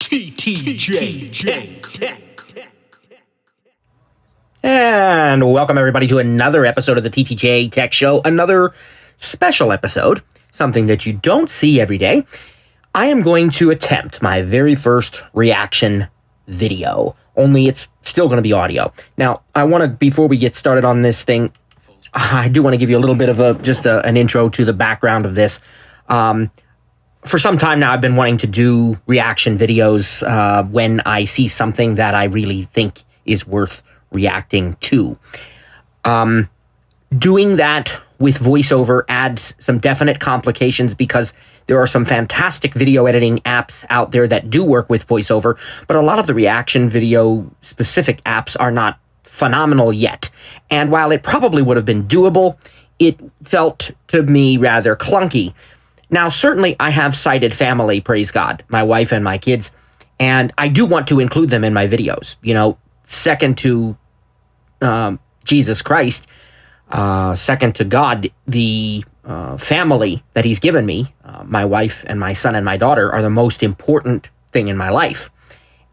TTJ Tech. And welcome everybody to another episode of the TTJ Tech Show, another special episode, something that you don't see every day. I am going to attempt my very first reaction video, only it's still going to be audio. Now, I want to, before we get started on this thing, I do want to give you a little bit of an intro to the background of this. For some time now, I've been wanting to do reaction videos when I see something that I really think is worth reacting to. Doing that with voiceover adds some definite complications because there are some fantastic video editing apps out there that do work with voiceover, but a lot of the reaction video specific apps are not phenomenal yet. And while it probably would have been doable, it felt to me rather clunky. Now, certainly I have sighted family, praise God, my wife and my kids, and I do want to include them in my videos. You know, second to Jesus Christ, second to God, the family that he's given me, my wife and my son and my daughter, are the most important thing in my life.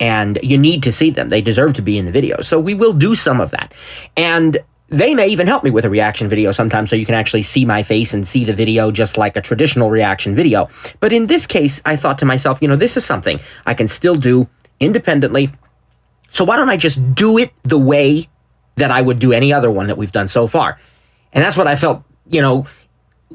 And you need to see them. They deserve to be in the video. So we will do some of that. And they may even help me with a reaction video sometimes so you can actually see my face and see the video just like a traditional reaction video. But in this case, I thought to myself, you know, this is something I can still do independently. So why don't I just do it the way that I would do any other one that we've done so far? And that's what I felt, you know,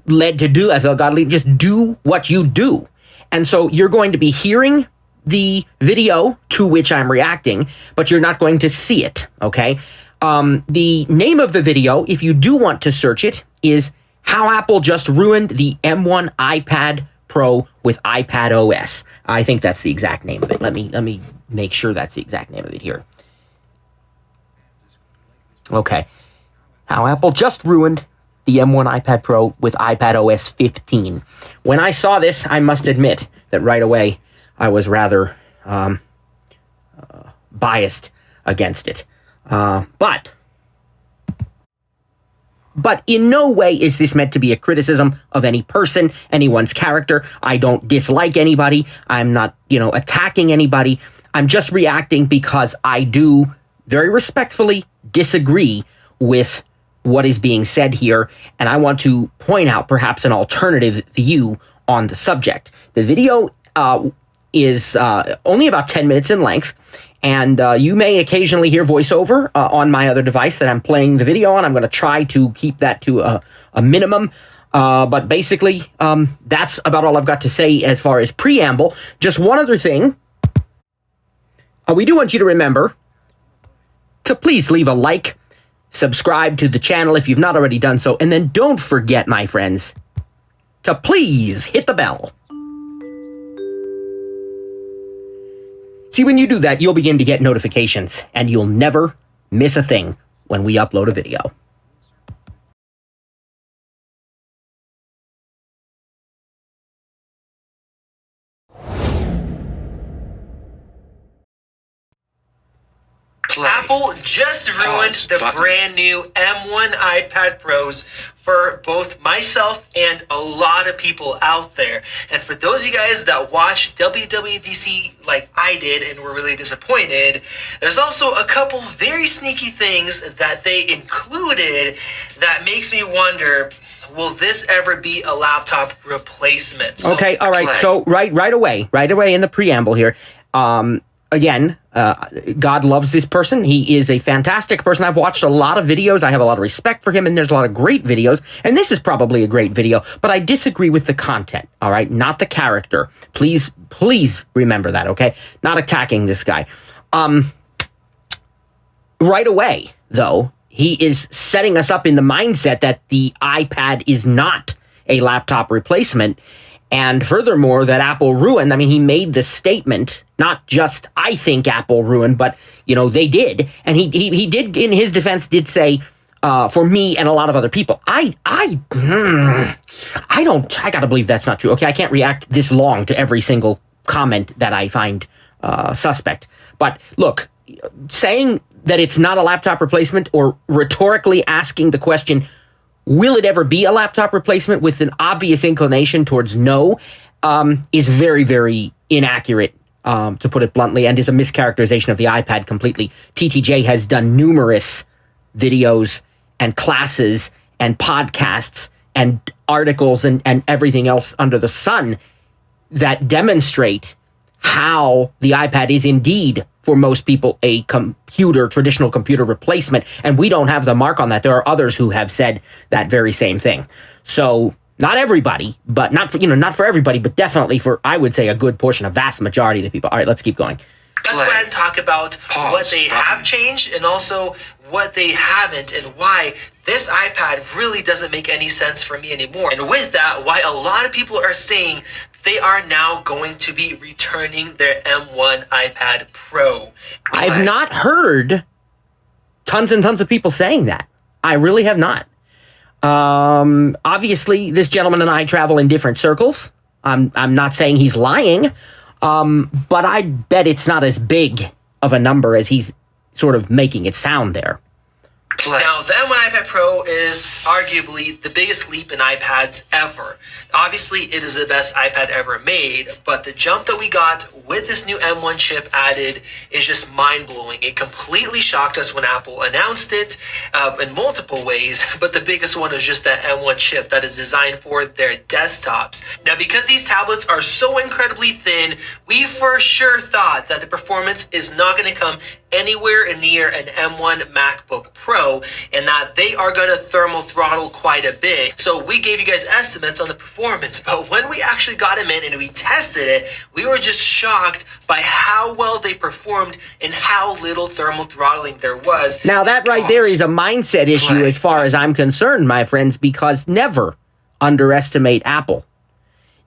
led to do. I felt God lead, just do what you do. And so you're going to be hearing the video to which I'm reacting, but you're not going to see it, okay? The name of the video, if you do want to search it, is How Apple Just Ruined the M1 iPad Pro with iPad OS. I think that's the exact name of it. Let me make sure that's the exact name of it here. Okay. How Apple Just Ruined the M1 iPad Pro with iPad OS 15. When I saw this, I must admit that right away I was rather biased against it. But in no way is this meant to be a criticism of any person, anyone's character. I don't dislike anybody. I'm not, you know, attacking anybody. I'm just reacting because I do very respectfully disagree with what is being said here, and I want to point out perhaps an alternative view on the subject. The video is only about 10 minutes in length, and you may occasionally hear voiceover on my other device that I'm playing the video on. I'm going to try to keep that to a minimum, but basically that's about all I've got to say as far as preamble. Just one other thing. We do want you to remember to please leave a like, subscribe to the channel if you've not already done so, and then don't forget, my friends, to please hit the bell. See, when you do that, you'll begin to get notifications, and you'll never miss a thing when we upload a video. Apple just ruined the brand new M1 iPad Pros for both myself and a lot of people out there. And for those of you guys that watch WWDC like I did and were really disappointed, there's also a couple very sneaky things that they included that makes me wonder, will this ever be a laptop replacement? So okay, all right. So right away in the preamble here, again, God loves this person. He is a fantastic person. I've watched a lot of videos. I have a lot of respect for him, and there's a lot of great videos. And this is probably a great video, but I disagree with the content, all right? Not the character. Please remember that, okay? Not attacking this guy. Right away, though, he is setting us up in the mindset that the iPad is not a laptop replacement. And furthermore, that Apple ruined, I mean, he made the statement, not just I think Apple ruined, but, you know, they did. And he did, in his defense, did say, for me and a lot of other people. I gotta believe that's not true. Okay, I can't react this long to every single comment that I find suspect. But look, saying that it's not a laptop replacement or rhetorically asking the question, will it ever be a laptop replacement, with an obvious inclination towards no, is very, very inaccurate to put it bluntly, and is a mischaracterization of the iPad completely. TTJ has done numerous videos and classes and podcasts and articles and everything else under the sun that demonstrate how the iPad is indeed, for most people, a traditional computer replacement. And we don't have the mark on that. There are others who have said that very same thing. So not everybody, but not for everybody, but definitely for, I would say, a good portion, a vast majority of the people. All right, let's keep going. Let's go ahead and talk about what they have changed and also what they haven't, and why this iPad really doesn't make any sense for me anymore. And with that, why a lot of people are saying they are now going to be returning their M1 iPad Pro. I've not heard tons and tons of people saying that. I really have not. Obviously, this gentleman and I travel in different circles. I'm not saying he's lying, but I bet it's not as big of a number as he's sort of making it sound there. Now, the M1 iPad Pro is arguably the biggest leap in iPads ever. Obviously, it is the best iPad ever made, but the jump that we got with this new M1 chip added is just mind-blowing. It completely shocked us when Apple announced it in multiple ways, but the biggest one is just that M1 chip that is designed for their desktops. Now, because these tablets are so incredibly thin, we for sure thought that the performance is not going to come anywhere near an M1 MacBook Pro, and that they are going to thermal throttle quite a bit. So we gave you guys estimates on the performance, but when we actually got them in and we tested it, we were just shocked by how well they performed and how little thermal throttling there was. Now that right there is a mindset issue as far as I'm concerned, my friends, because never underestimate Apple.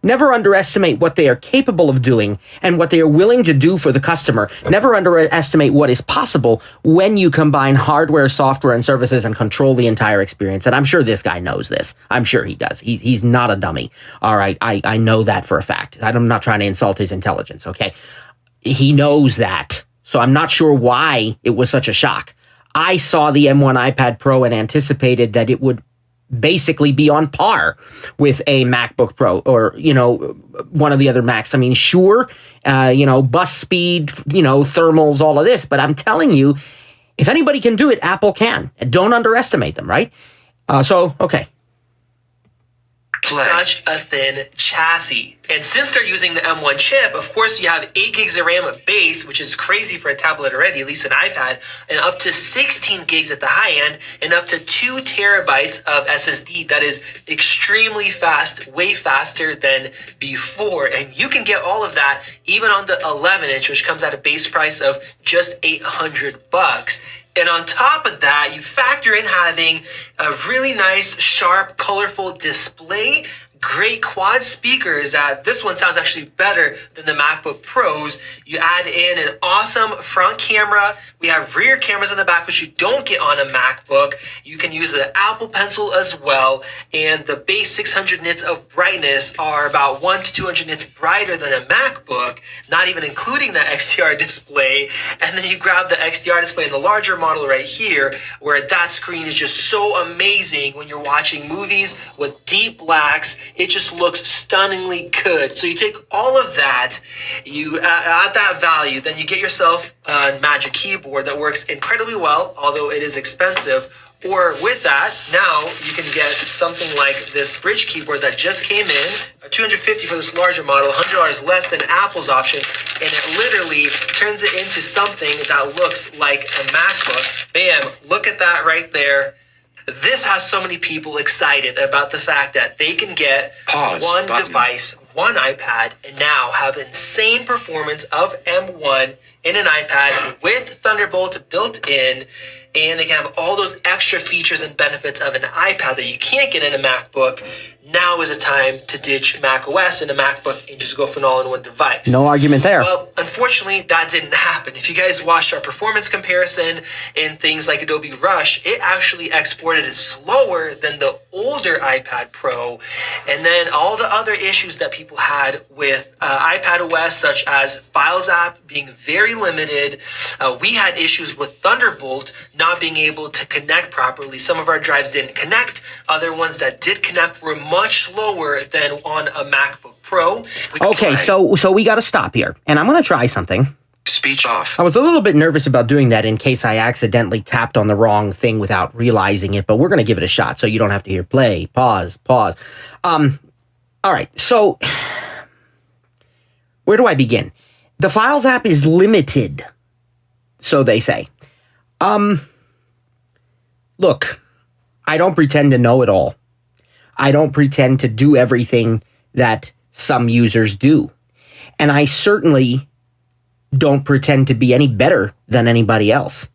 Never underestimate what they are capable of doing and what they are willing to do for the customer. Never underestimate what is possible when you combine hardware, software, and services and control the entire experience. And I'm sure this guy knows this. I'm sure he does. He's not a dummy. All right, I know that for a fact. I'm not trying to insult his intelligence, okay? He knows that. So I'm not sure why it was such a shock. I saw the M1 iPad Pro and anticipated that it would basically be on par with a MacBook Pro or, one of the other Macs. I mean, sure, bus speed, thermals, all of this. But I'm telling you, if anybody can do it, Apple can. And don't underestimate them, right? Okay. Such a thin chassis. And since they're using the M1 chip, of course, you have 8 gigs of RAM at base, which is crazy for a tablet already, at least an iPad, and up to 16 gigs at the high end, and up to 2 terabytes of SSD. That is extremely fast, way faster than before. And you can get all of that even on the 11-inch, which comes at a base price of just $800. And on top of that, you factor in having a really nice, sharp, colorful display, great quad speakers. This one sounds actually better than the MacBook Pros. You add in an awesome front camera. We have rear cameras in the back, which you don't get on a MacBook. You can use the Apple Pencil as well. And the base 600 nits of brightness are about 1 to 200 nits brighter than a MacBook, not even including the XDR display. And then you grab the XDR display in the larger model right here, where that screen is just so amazing when you're watching movies with deep blacks. It just looks stunningly good. So you take all of that, you add that value, then you get yourself a Magic Keyboard that works incredibly well, although it is expensive. Or with that, now you can get something like this bridge keyboard that just came in, $250 for this larger model, $100 less than Apple's option, and it literally turns it into something that looks like a MacBook. Bam, look at that right there. This has so many people excited about the fact that they can get one device, one iPad, and now have insane performance of M1 in an iPad with Thunderbolt built in, and they can have all those extra features and benefits of an iPad that you can't get in a MacBook. Now is a time to ditch Mac OS and a MacBook and just go for an all-in-one device. No argument there. Well, unfortunately, that didn't happen. If you guys watched our performance comparison in things like Adobe Rush, it actually exported it slower than the older iPad Pro. And then all the other issues that people had with iPad OS, such as Files app being very limited. We had issues with Thunderbolt not being able to connect properly. Some of our drives didn't connect. Other ones that did connect were much slower than on a MacBook Pro. Okay, so we got to stop here, and I'm going to try something. Speech off. I was a little bit nervous about doing that in case I accidentally tapped on the wrong thing without realizing it, but we're going to give it a shot so you don't have to hear play, pause. All right, so where do I begin? The Files app is limited, so they say. Look, I don't pretend to know it all. I don't pretend to do everything that some users do. And I certainly don't pretend to be any better than anybody else.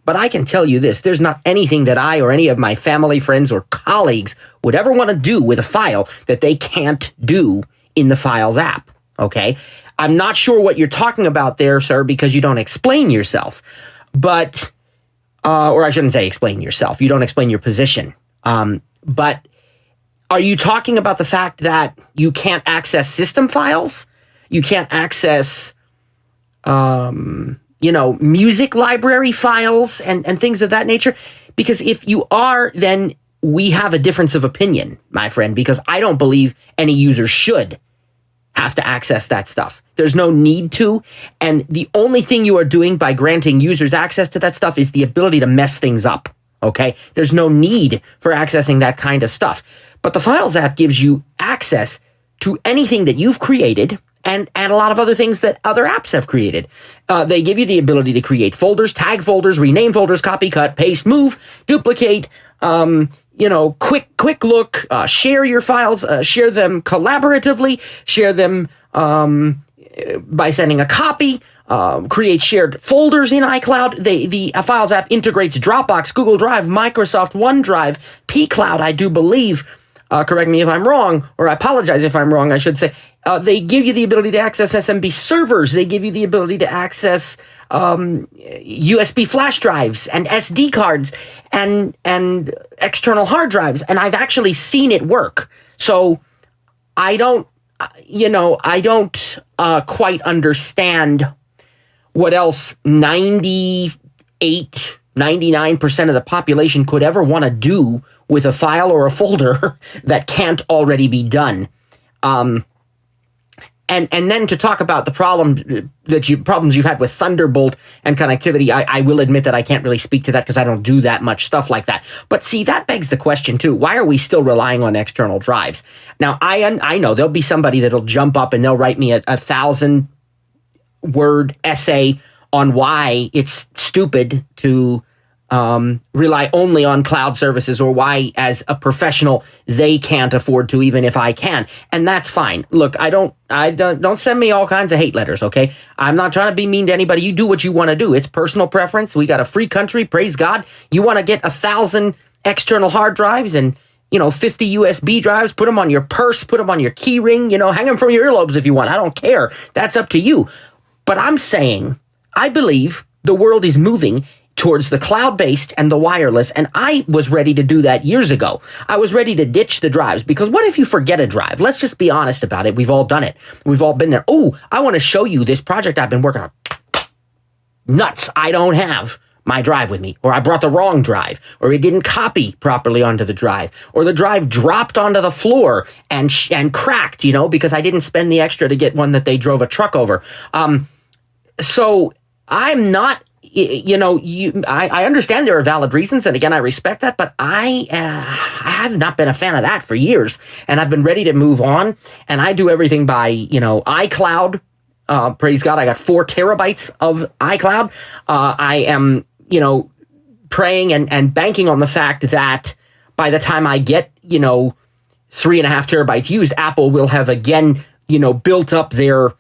But I can tell you this, there's not anything that I or any of my family, friends, or colleagues would ever want to do with a file that they can't do in the Files app, okay? I'm not sure what you're talking about there, sir, because you don't explain yourself. But, or I shouldn't say explain yourself. You don't explain your position. But are you talking about the fact that you can't access system files? You can't access, music library files and things of that nature? Because if you are, then we have a difference of opinion, my friend, because I don't believe any user should have to access that stuff. There's no need to. And the only thing you are doing by granting users access to that stuff is the ability to mess things up. Okay? There's no need for accessing that kind of stuff. But the Files app gives you access to anything that you've created and a lot of other things that other apps have created. They give you the ability to create folders, tag folders, rename folders, copy, cut, paste, move, duplicate, quick look, share your files, share them collaboratively, share them by sending a copy, create shared folders in iCloud. The Files app integrates Dropbox, Google Drive, Microsoft OneDrive, pCloud, I do believe. Correct me if I'm wrong, or I apologize if I'm wrong, I should say. They give you the ability to access SMB servers. They give you the ability to access USB flash drives and SD cards and external hard drives. And I've actually seen it work. So I don't quite understand what else 99% of the population could ever want to do with a file or a folder that can't already be done. And then to talk about the problems you've had with Thunderbolt and connectivity, I will admit that I can't really speak to that because I don't do that much stuff like that. But see, that begs the question too: why are we still relying on external drives? Now, I know there'll be somebody that'll jump up and they'll write me a 1,000-word essay on why it's stupid to rely only on cloud services, or why, as a professional, they can't afford to, even if I can. And that's fine. Look, don't send me all kinds of hate letters, okay? I'm not trying to be mean to anybody. You do what you want to do. It's personal preference. We got a free country, praise God. You want to get 1,000 external hard drives and 50 USB drives, put them on your purse, put them on your key ring, hang them from your earlobes if you want. I don't care. That's up to you. But I'm saying, I believe the world is moving towards the cloud-based and the wireless, and I was ready to do that years ago. I was ready to ditch the drives, because what if you forget a drive? Let's just be honest about it. We've all done it. We've all been there. Oh, I want to show you this project I've been working on. Nuts, I don't have my drive with me, or I brought the wrong drive, or it didn't copy properly onto the drive, or the drive dropped onto the floor and cracked, because I didn't spend the extra to get one that they drove a truck over. So I'm not, I understand there are valid reasons, and again, I respect that, but I have not been a fan of that for years, and I've been ready to move on, and I do everything by, iCloud. Praise God, I got 4 terabytes of iCloud. I am, praying and banking on the fact that by the time I get, 3.5 terabytes used, Apple will have again, built up their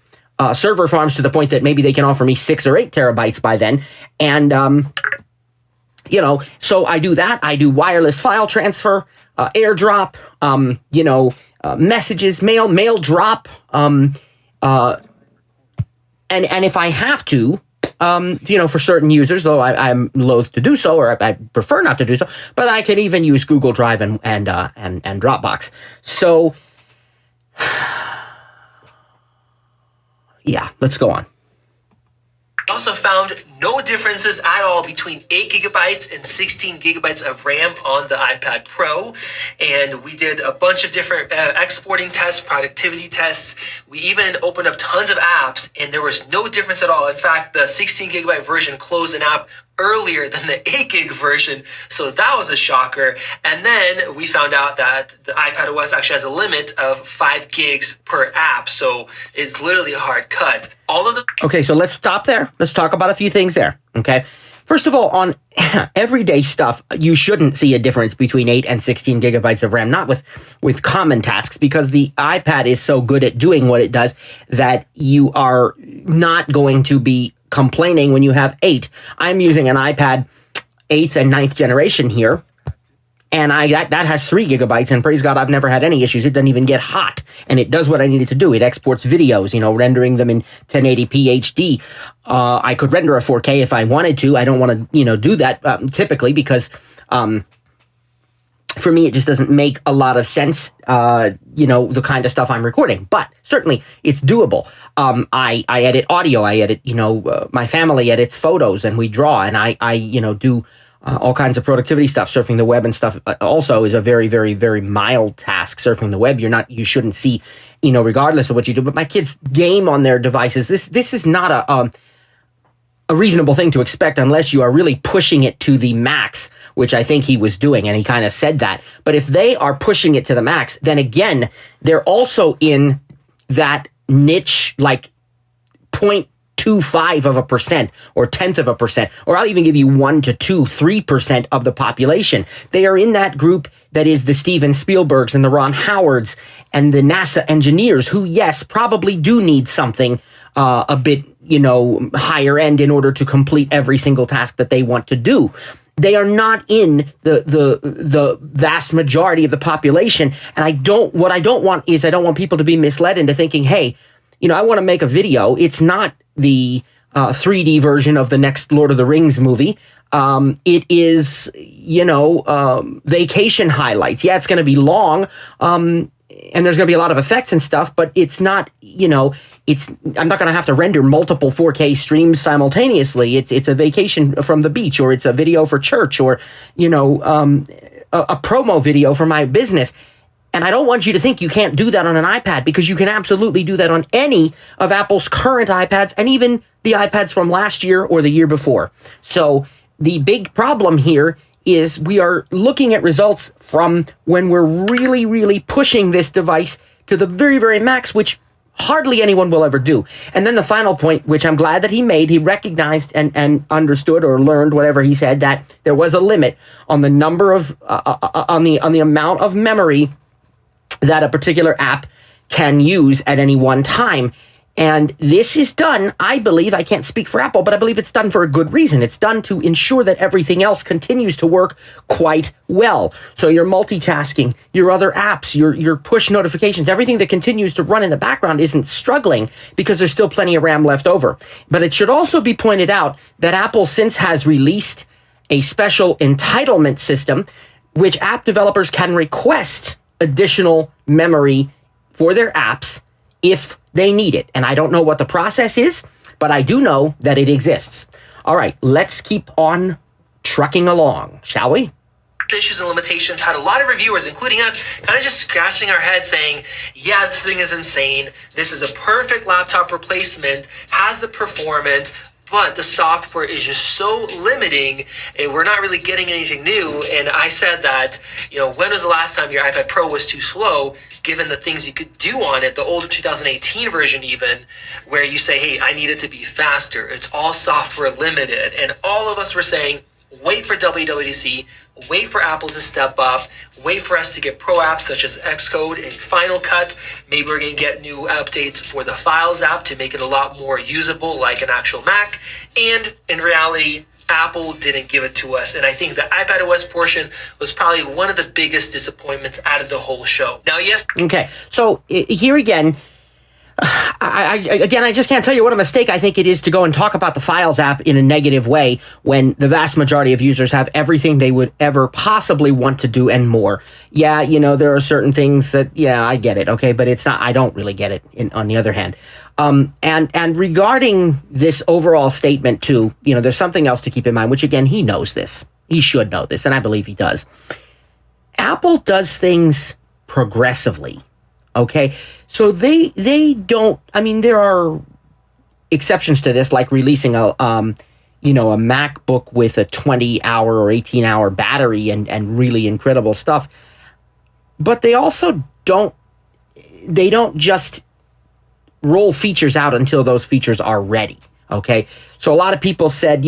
server farms to the point that maybe they can offer me 6 or 8 terabytes by then. And, so I do that. I do wireless file transfer, AirDrop, messages, mail drop. And if I have to, for certain users, though I'm loath to do so, or I prefer not to do so, but I can even use Google Drive and Dropbox. So, yeah, let's go on. I also found no differences at all between 8 gigabytes and 16 gigabytes of RAM on the iPad Pro. And we did a bunch of different exporting tests, productivity tests. We even opened up tons of apps, and there was no difference at all. In fact, the 16 gigabyte version closed an app earlier than the 8 gig version, so that was a shocker. And then we found out that the iPad OS actually has a limit of 5 gigs per app, so it's literally a hard cut. All of the Okay, so let's stop there. Let's talk about a few things there, okay? First of all, on everyday stuff, you shouldn't see a difference between 8 and 16 gigabytes of RAM, not with common tasks, because the iPad is so good at doing what it does that you are not going to be complaining when you have 8. I'm using an iPad 8th and 9th generation here, and that has 3 gigabytes, and praise God, I've never had any issues. It doesn't even get hot, and it does what I need it to do. It exports videos, rendering them in 1080p HD. I could render a 4K if I wanted to. I don't want to, do that typically because for me, it just doesn't make a lot of sense, the kind of stuff I'm recording. But certainly, it's doable. I edit audio. I edit, my family edits photos, and we draw, and I do all kinds of productivity stuff. Surfing the web and stuff also is a very, very, very mild task. Surfing the web, you shouldn't see, regardless of what you do. But my kids game on their devices. This is not a reasonable thing to expect unless you are really pushing it to the max, which I think he was doing, and he kind of said that. But if they are pushing it to the max, then again, they're also in that niche, like 0.25% or 0.1%, or I'll even give you 1 to 2, 3% of the population. They are in that group that is the Steven Spielbergs and the Ron Howards and the NASA engineers who, yes, probably do need something a bit, higher end in order to complete every single task that they want to do. They are not in the vast majority of the population. And what I don't want people to be misled into thinking, hey, I want to make a video. It's not the 3D version of the next Lord of the Rings movie. It is, vacation highlights. Yeah, it's going to be long. And there's going to be a lot of effects and stuff, but it's not, I'm not going to have to render multiple 4K streams simultaneously. It's a vacation from the beach, or it's a video for church, or, a promo video for my business. And I don't want you to think you can't do that on an iPad, because you can absolutely do that on any of Apple's current iPads, and even the iPads from last year or the year before. So the big problem here is we are looking at results from when we're really, really pushing this device to the very, very max, which hardly anyone will ever do. And then the final point, which I'm glad that he made, he recognized and understood, or learned, whatever he said, that there was a limit on the number of, on the amount of memory that a particular app can use at any one time. And this is done, I believe, I can't speak for Apple, but I believe it's done for a good reason. It's done to ensure that everything else continues to work quite well. So your multitasking, your other apps, your push notifications, everything that continues to run in the background isn't struggling, because there's still plenty of RAM left over. But it should also be pointed out that Apple since has released a special entitlement system, which app developers can request additional memory for their apps if they need it. And I don't know what the process is, but I do know that it exists. All right, let's keep on trucking along, shall we? Issues and limitations had a lot of reviewers, including us, kind of just scratching our heads saying, yeah, this thing is insane. This is a perfect laptop replacement, has the performance, but the software is just so limiting, and we're not really getting anything new. And I said that, when was the last time your iPad Pro was too slow, given the things you could do on it, the older 2018 version even, where you say, hey, I need it to be faster. It's all software limited. And all of us were saying, wait for WWDC, wait for Apple to step up, wait for us to get pro apps such as Xcode and Final Cut. Maybe we're going to get new updates for the Files app to make it a lot more usable like an actual Mac. And in reality, Apple didn't give it to us. And I think the iPad OS portion was probably one of the biggest disappointments out of the whole show. Now, yes. Okay, so here again, I just can't tell you what a mistake I think it is to go and talk about the Files app in a negative way when the vast majority of users have everything they would ever possibly want to do and more. Yeah, there are certain things that, I get it, okay, but it's not, I don't really get it on the other hand. And regarding this overall statement too, there's something else to keep in mind, which again, he knows this. He should know this, and I believe he does. Apple does things progressively. Okay, so they don't. I mean, there are exceptions to this, like releasing a MacBook with a 20-hour or 18-hour battery and really incredible stuff. But they also don't. They don't just roll features out until those features are ready. Okay, so a lot of people said,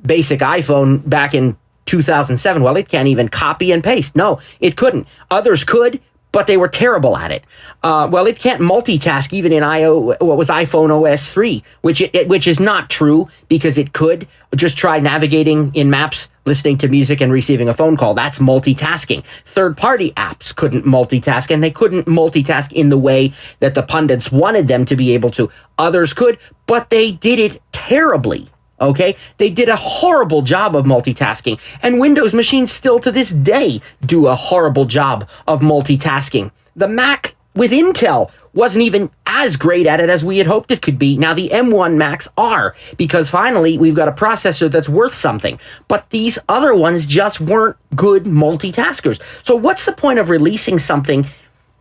basic iPhone back in 2007. Well, it can't even copy and paste. No, it couldn't. Others could, but they were terrible at it. Well, it can't multitask even in iPhone OS 3, which is not true because it could. Just try navigating in Maps, listening to music, and receiving a phone call. That's multitasking. Third-party apps couldn't multitask, and they couldn't multitask in the way that the pundits wanted them to be able to. Others could, but they did it terribly. Okay, they did a horrible job of multitasking, and Windows machines still to this day do a horrible job of multitasking. The Mac with Intel wasn't even as great at it as we had hoped it could be. Now the M1 Macs are, because finally we've got a processor that's worth something, but these other ones just weren't good multitaskers. So what's the point of releasing something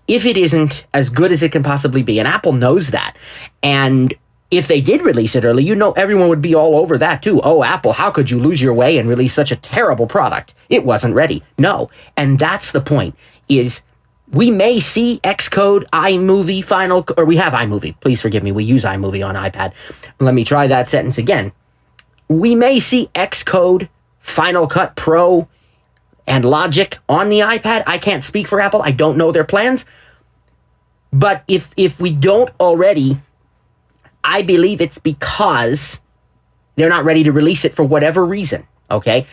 if it isn't as good as it can possibly be? And Apple knows that. And if they did release it early, everyone would be all over that too. Oh, Apple, how could you lose your way and release such a terrible product? It wasn't ready. No. And that's the point, is we may see Xcode, iMovie, or we have iMovie. Please forgive me. We use iMovie on iPad. Let me try that sentence again. We may see Xcode, Final Cut Pro, and Logic on the iPad. I can't speak for Apple. I don't know their plans. But if we don't already, I believe it's because they're not ready to release it for whatever reason, okay?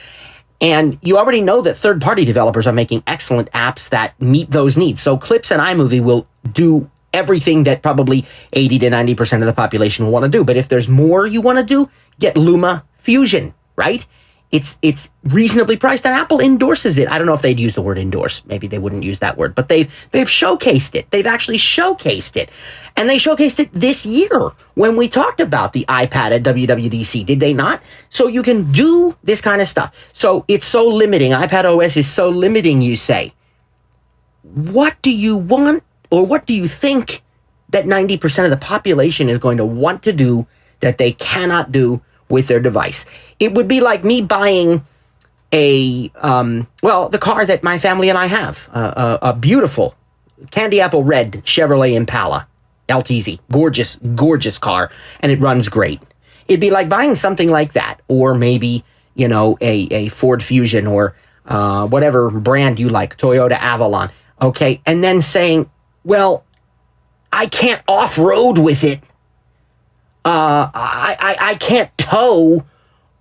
And you already know that third-party developers are making excellent apps that meet those needs. So Clips and iMovie will do everything that probably 80 to 90% of the population will want to do. But if there's more you want to do, get Luma Fusion, right? It's reasonably priced, and Apple endorses it. I don't know if they'd use the word endorse. Maybe they wouldn't use that word, but they've showcased it. They've actually showcased it. And they showcased it this year when we talked about the iPad at WWDC, did they not? So you can do this kind of stuff. So it's so limiting. iPad OS is so limiting, you say. What do you want, or what do you think that 90% of the population is going to want to do that they cannot do with their device? It would be like me buying the car that my family and I have, a beautiful candy apple red Chevrolet Impala LTZ, gorgeous car, and it runs great. It'd be like buying something like that, or maybe, a Ford Fusion, or whatever brand you like, Toyota Avalon, okay, and then saying, well, I can't off-road with it. I can't tow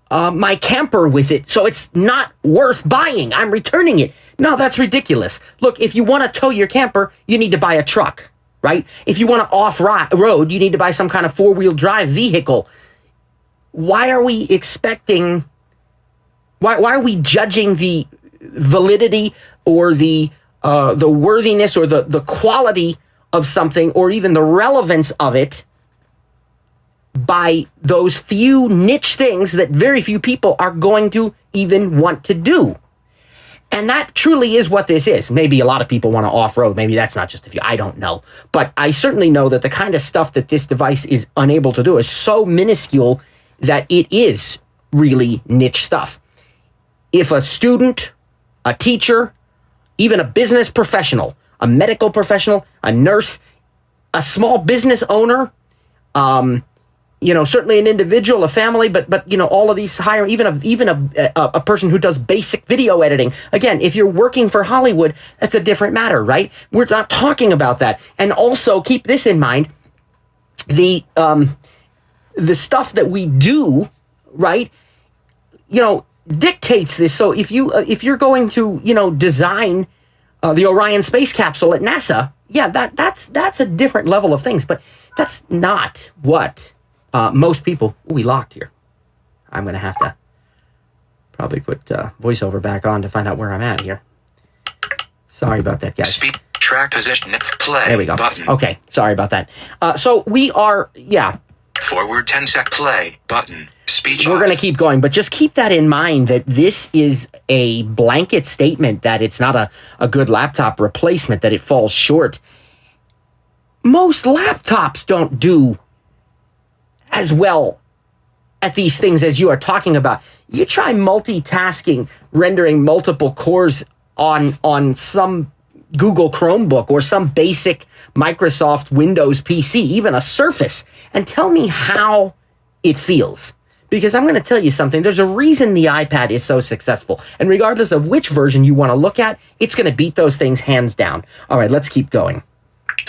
my camper with it, so it's not worth buying. I'm returning it. No, that's ridiculous. Look, if you want to tow your camper, you need to buy a truck, right? If you want to off-road, you need to buy some kind of four-wheel drive vehicle. Why are we judging the validity or the worthiness or the quality of something, or even the relevance of it, by those few niche things that very few people are going to even want to do? And that truly is what this is. Maybe a lot of people want to off-road. Maybe that's not just a few. I don't know. But I certainly know that the kind of stuff that this device is unable to do is so minuscule that it is really niche stuff. If a student, a teacher, even a business professional, a medical professional, a nurse, a small business owner, certainly an individual, a family, but all of these higher, even a person who does basic video editing. Again, if you're working for Hollywood, that's a different matter, right? We're not talking about that. And also keep this in mind: the stuff that we do, right, dictates this. So if you're going to, design the Orion space capsule at NASA, yeah, that's a different level of things, but that's not what most people. Ooh, we locked here. I'm going to have to probably put voiceover back on to find out where I'm at here. Sorry about that, guys. Speak, track position, play. There we go. Button. Okay, sorry about that. So we are, yeah. Forward 10-sec play button. Speech We're off. going to keep going, but just keep that in mind that this is a blanket statement that it's not a good laptop replacement, that it falls short. Most laptops don't do as well at these things as you are talking about. You try multitasking, rendering multiple cores on some Google Chromebook or some basic Microsoft Windows PC, even a Surface, and tell me how it feels. Because I'm going to tell you something. There's a reason the iPad is so successful. And regardless of which version you want to look at, it's going to beat those things hands down. All right, let's keep going.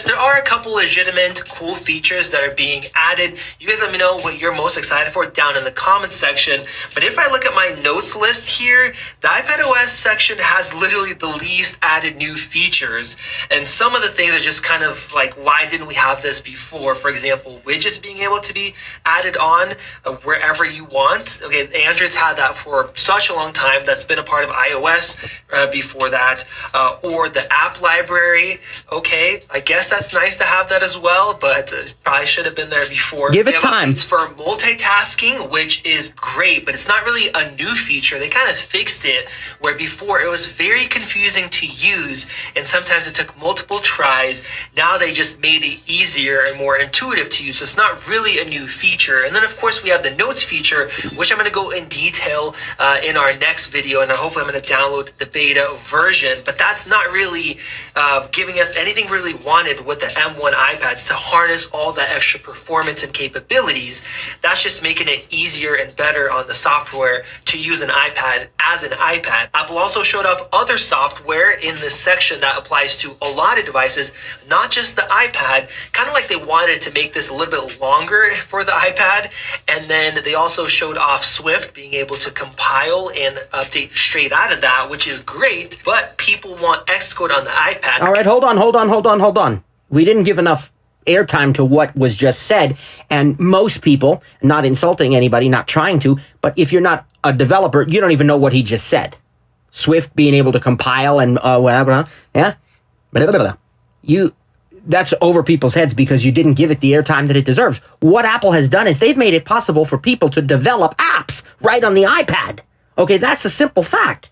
There are a couple legitimate cool features that are being added. You guys let me know what you're most excited for down in the comments section. But if I look at my notes list here, the iPad OS section has literally the least added new features. And some of the things are just kind of like, why didn't we have this before? For example, widgets being able to be added on wherever you want. Okay, Android's had that for such a long time. That's been a part of iOS before that. Or the app library. Okay, I guess that's nice to have that as well, but probably should have been there before. Give it time. It's for multitasking, which is great, but it's not really a new feature. They kind of fixed it where before it was very confusing to use, and sometimes it took multiple tries. Now they just made it easier and more intuitive to use, so it's not really a new feature. And then, of course, we have the notes feature, which I'm going to go in detail in our next video, and hopefully I'm going to download the beta version, but that's not really giving us anything really wanted with the M1 iPads to harness all that extra performance and capabilities. That's just making it easier and better on the software to use an iPad as an iPad. Apple also showed off other software in this section that applies to a lot of devices, not just the iPad, kind of like they wanted to make this a little bit longer for the iPad. And then they also showed off Swift being able to compile and update straight out of that, which is great, but people want Xcode on the iPad. All right, hold on. We didn't give enough airtime to what was just said, and most people, not insulting anybody, not trying to, but if you're not a developer, you don't even know what he just said. Swift being able to compile and whatever, yeah? That's over people's heads because you didn't give it the airtime that it deserves. What Apple has done is they've made it possible for people to develop apps right on the iPad. Okay, that's a simple fact.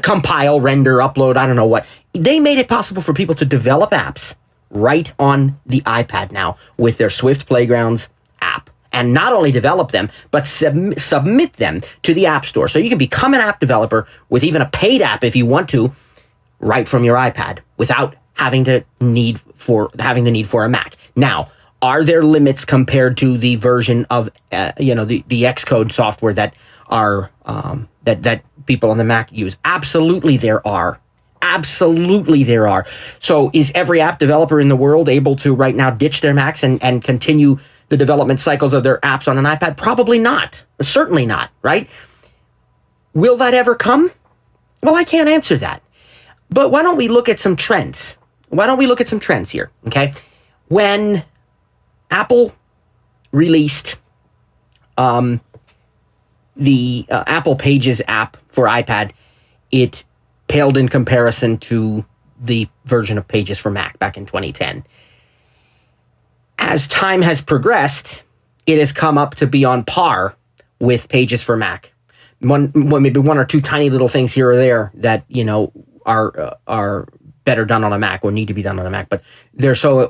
Compile, render, upload, I don't know what. They made it possible for people to develop apps right on the iPad now with their Swift Playgrounds app. And not only develop them, but submit them to the App Store. So you can become an app developer with even a paid app if you want to, right from your iPad, without having the need for a Mac. Now, are there limits compared to the version of the Xcode software that are that people on the Mac use? Absolutely there are. Absolutely there are. So is every app developer in the world able to right now ditch their Macs and continue the development cycles of their apps on an iPad? Probably not. Certainly not, right? Will that ever come? Well, I can't answer that. But why don't we look at some trends? Here, okay? When Apple released the Apple Pages app for iPad, it paled in comparison to the version of Pages for Mac back in 2010. As time has progressed, it has come up to be on par with Pages for Mac. Maybe one or two tiny little things here or there that are better done on a Mac or need to be done on a Mac, but they're so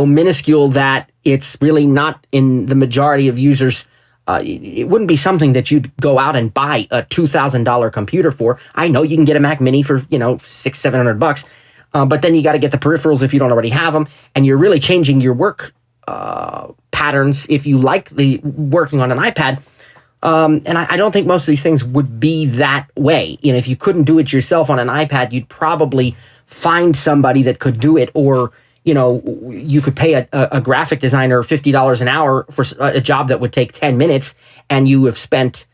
minuscule that it's really not in the majority of users. It wouldn't be something that you'd go out and buy a $2,000 computer for. I know you can get a Mac Mini for $600-700, but then you got to get the peripherals if you don't already have them, and you're really changing your work patterns if you like the working on an iPad. And I don't think most of these things would be that way. If you couldn't do it yourself on an iPad, you'd probably find somebody that could do it, or you could pay a graphic designer $50 an hour for a job that would take 10 minutes, and you have spent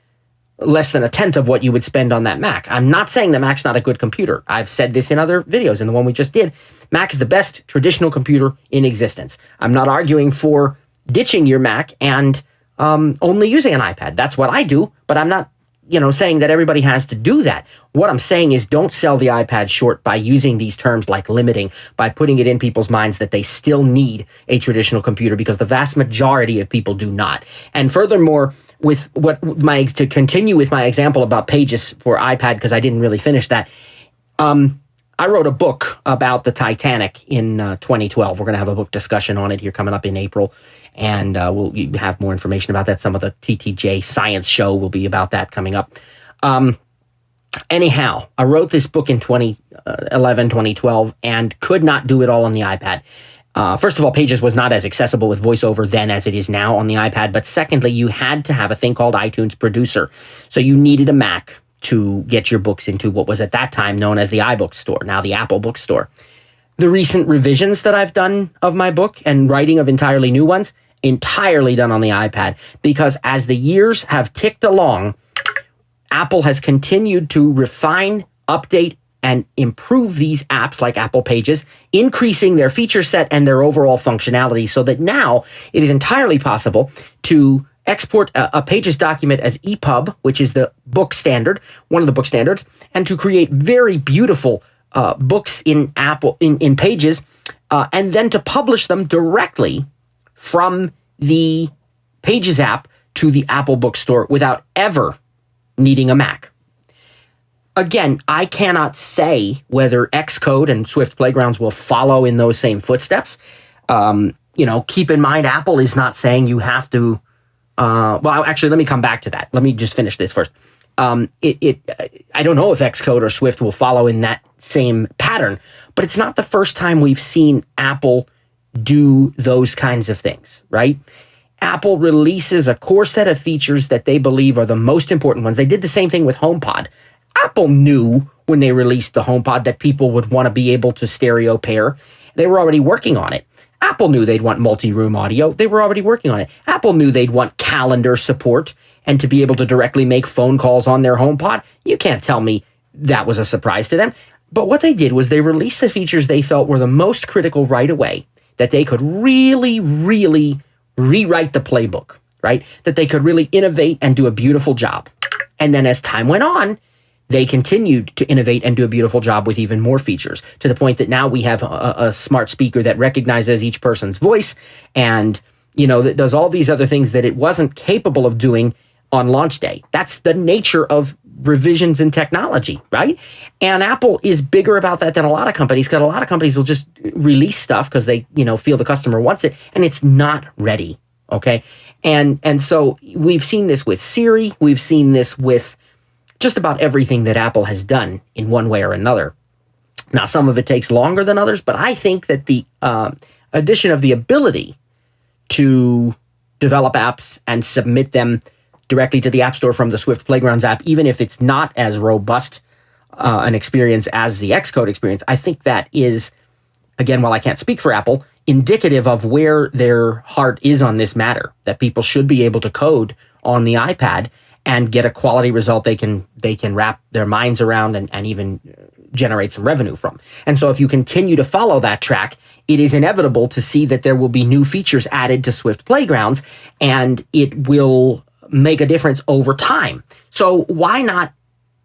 less than a tenth of what you would spend on that Mac. I'm not saying the Mac's not a good computer. I've said this in other videos, and the one we just did. Mac is the best traditional computer in existence. I'm not arguing for ditching your Mac and only using an iPad. That's what I do, but I'm not, saying that everybody has to do that. What I'm saying is don't sell the iPad short by using these terms like limiting, by putting it in people's minds that they still need a traditional computer, because the vast majority of people do not. And furthermore, to continue with my example about Pages for iPad, because I didn't really finish that, I wrote a book about the Titanic in 2012. We're going to have a book discussion on it here coming up in April, and we'll have more information about that. Some of the TTJ Science Show will be about that coming up. Anyhow, I wrote this book in 2011, 2012, and could not do it all on the iPad. First of all, Pages was not as accessible with VoiceOver then as it is now on the iPad. But secondly, you had to have a thing called iTunes Producer. So you needed a Mac to get your books into what was at that time known as the iBook Store, now the Apple Bookstore. The recent revisions that I've done of my book and writing of entirely new ones, entirely done on the iPad, because as the years have ticked along, Apple has continued to refine, update, and improve these apps like Apple Pages, increasing their feature set and their overall functionality so that now it is entirely possible to export a Pages document as EPUB, which is the book standard, one of the book standards, and to create very beautiful books in Pages, and then to publish them directly from the Pages app to the Apple Bookstore without ever needing a Mac. Again, I cannot say whether Xcode and Swift Playgrounds will follow in those same footsteps. Keep in mind, Apple is not saying you have to. Actually, let me come back to that. Let me just finish this first. I don't know if Xcode or Swift will follow in that same pattern, but it's not the first time we've seen Apple do those kinds of things, right? Apple releases a core set of features that they believe are the most important ones. They did the same thing with HomePod. Apple knew when they released the HomePod that people would want to be able to stereo pair. They were already working on it. Apple knew they'd want multi-room audio. They were already working on it. Apple knew they'd want calendar support and to be able to directly make phone calls on their HomePod. You can't tell me that was a surprise to them. But what they did was they released the features they felt were the most critical right away, that they could really, really rewrite the playbook, right? That they could really innovate and do a beautiful job. And then as time went on, they continued to innovate and do a beautiful job with even more features, to the point that now we have a smart speaker that recognizes each person's voice and, that does all these other things that it wasn't capable of doing on launch day. That's the nature of revisions in technology, right? And Apple is bigger about that than a lot of companies, because a lot of companies will just release stuff because they, feel the customer wants it, and it's not ready, okay? And so we've seen this with Siri. We've seen this with just about everything that Apple has done in one way or another. Now, some of it takes longer than others, but I think that the addition of the ability to develop apps and submit them directly to the App Store from the Swift Playgrounds app, even if it's not as robust an experience as the Xcode experience, I think that is, again, while I can't speak for Apple, indicative of where their heart is on this matter, that people should be able to code on the iPad and get a quality result they can wrap their minds around and even generate some revenue from. And so if you continue to follow that track, it is inevitable to see that there will be new features added to Swift Playgrounds, and it will make a difference over time. So why not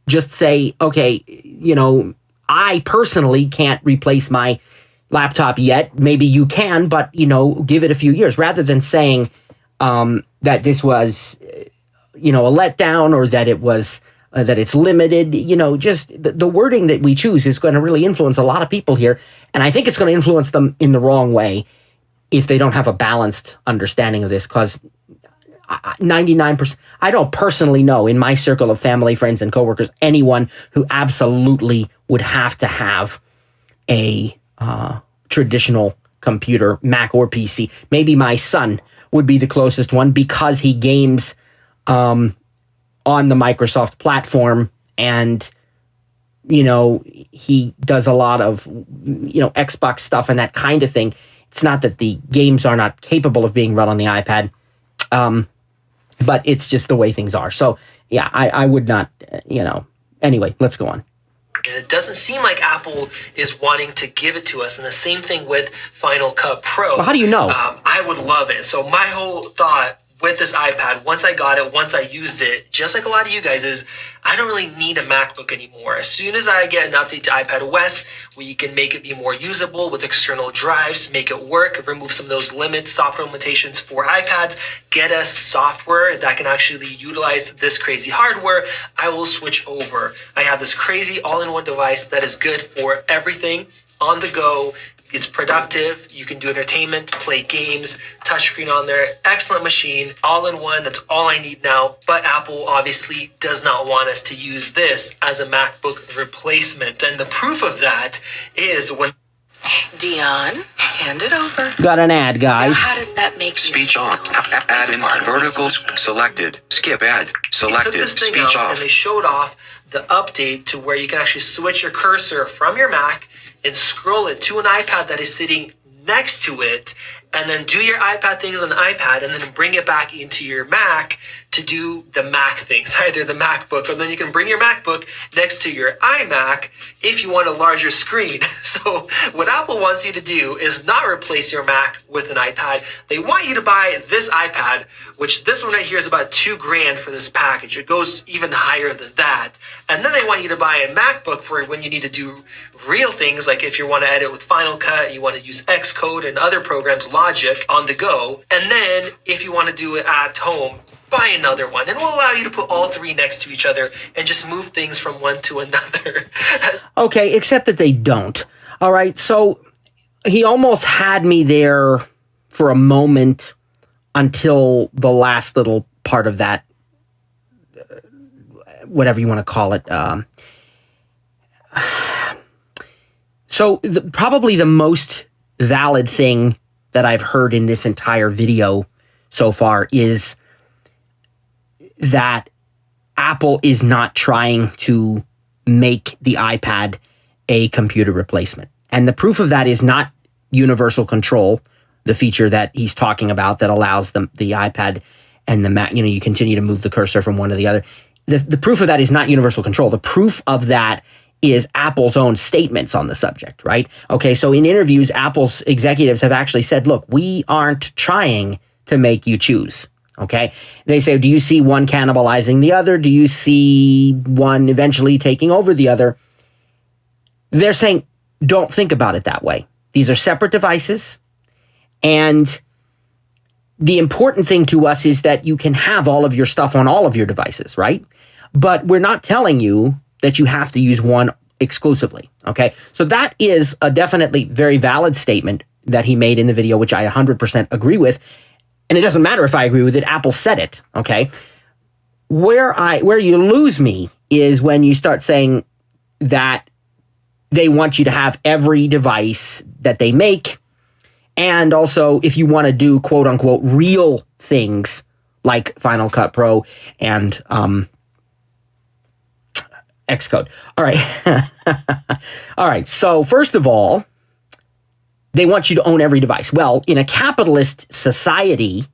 just say, okay, I personally can't replace my laptop yet. Maybe you can, but, give it a few years, rather than saying that this was a letdown, or that it was that it's limited. Just the wording that we choose is going to really influence a lot of people here, and I think it's going to influence them in the wrong way if they don't have a balanced understanding of this. Because 99%, I don't personally know in my circle of family, friends, and coworkers anyone who absolutely would have to have a traditional computer, Mac or PC. Maybe my son would be the closest one, because he games on the Microsoft platform, and he does a lot of Xbox stuff and that kind of thing. It's not that the games are not capable of being run on the iPad, but it's just the way things are. So yeah, I would not, anyway, let's go on. And it doesn't seem like Apple is wanting to give it to us. And the same thing with Final Cut Pro. Well, how do you know? I would love it. So my whole thought with this iPad, once I got it, once I used it, just like a lot of you guys, is I don't really need a MacBook anymore. As soon as I get an update to iPad OS, where you can make it be more usable with external drives, make it work, remove some of those limits, software limitations for iPads, get us software that can actually utilize this crazy hardware, I will switch over. I have this crazy all-in-one device that is good for everything on the go. It's productive. You can do entertainment, play games, touchscreen on there. Excellent machine, all in one. That's all I need now. But Apple obviously does not want us to use this as a MacBook replacement. And the proof of that is when Dion, hand it over. Got an ad, guys. Now, how does that make Speech you on. Add in verticals selected. Skip ad. they took Selected. this thing Speech out off. and they showed off the update to where you can actually switch your cursor from your Mac and scroll it to an iPad that is sitting next to it, and then do your iPad things on the iPad, and then bring it back into your Mac to do the Mac things, either the MacBook, or then you can bring your MacBook next to your iMac if you want a larger screen. So what Apple wants you to do is not replace your Mac with an iPad. They want you to buy this iPad, which this one right here is about $2,000 for this package. It goes even higher than that. And then they want you to buy a MacBook for when you need to do real things, like if you want to edit with Final Cut, you want to use Xcode and other programs, Logic, on the go. And then if you want to do it at home, buy another one. And we'll allow you to put all three next to each other and just move things from one to another. Okay, except that they don't. All right, so he almost had me there for a moment until the last little part of that, whatever you want to call it. So probably the most valid thing that I've heard in this entire video so far is that Apple is not trying to make the iPad a computer replacement. And the proof of that is not universal control, the feature that he's talking about that allows the iPad and the Mac, you continue to move the cursor from one to the other. The proof of that is not universal control. The proof of that is Apple's own statements on the subject, right? Okay, so in interviews, Apple's executives have actually said, look, we aren't trying to make you choose, okay? They say, do you see one cannibalizing the other? Do you see one eventually taking over the other? They're saying, don't think about it that way. These are separate devices, and the important thing to us is that you can have all of your stuff on all of your devices, right? But we're not telling you that you have to use one exclusively, okay? So that is a definitely very valid statement that he made in the video, which I 100% agree with. And it doesn't matter if I agree with it, Apple said it, okay? Where you lose me is when you start saying that they want you to have every device that they make, and also if you want to do quote unquote real things like Final Cut Pro and Xcode. All right. All right. So first of all, they want you to own every device. Well, in a capitalist society,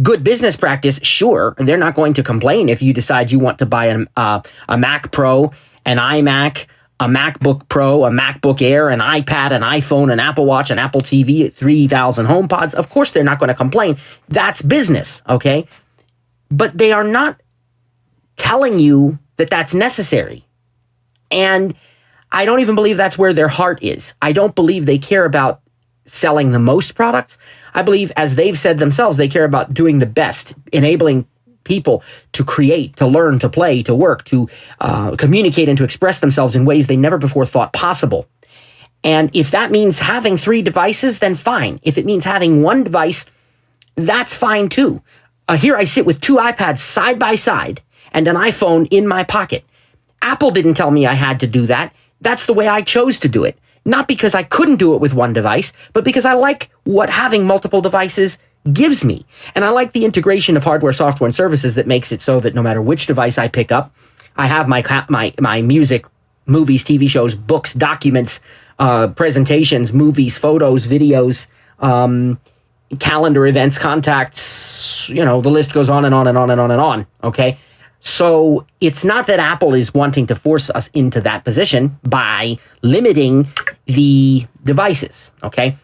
good business practice, sure, they're not going to complain if you decide you want to buy a Mac Pro, an iMac, a MacBook Pro, a MacBook Air, an iPad, an iPhone, an Apple Watch, an Apple TV, 3,000 HomePods. Of course, they're not going to complain. That's business, okay? But they are not telling you that that's necessary. And I don't even believe that's where their heart is. I don't believe they care about selling the most products. I believe, as they've said themselves, they care about doing the best, enabling people to create, to learn, to play, to work, to communicate and to express themselves in ways they never before thought possible. And if that means having 3 devices, then fine. If it means having 1 device, that's fine too. Here I sit with 2 iPads side by side and an iPhone in my pocket. Apple didn't tell me I had to do that. That's the way I chose to do it. Not because I couldn't do it with 1 device, but because I like what having multiple devices gives me. And I like the integration of hardware, software, and services that makes it so that no matter which device I pick up, I have my music, movies, TV shows, books, documents, presentations, movies, photos, videos, calendar, events, contacts, the list goes on and on and on and on and on, okay? So it's not that Apple is wanting to force us into that position by limiting the devices, okay?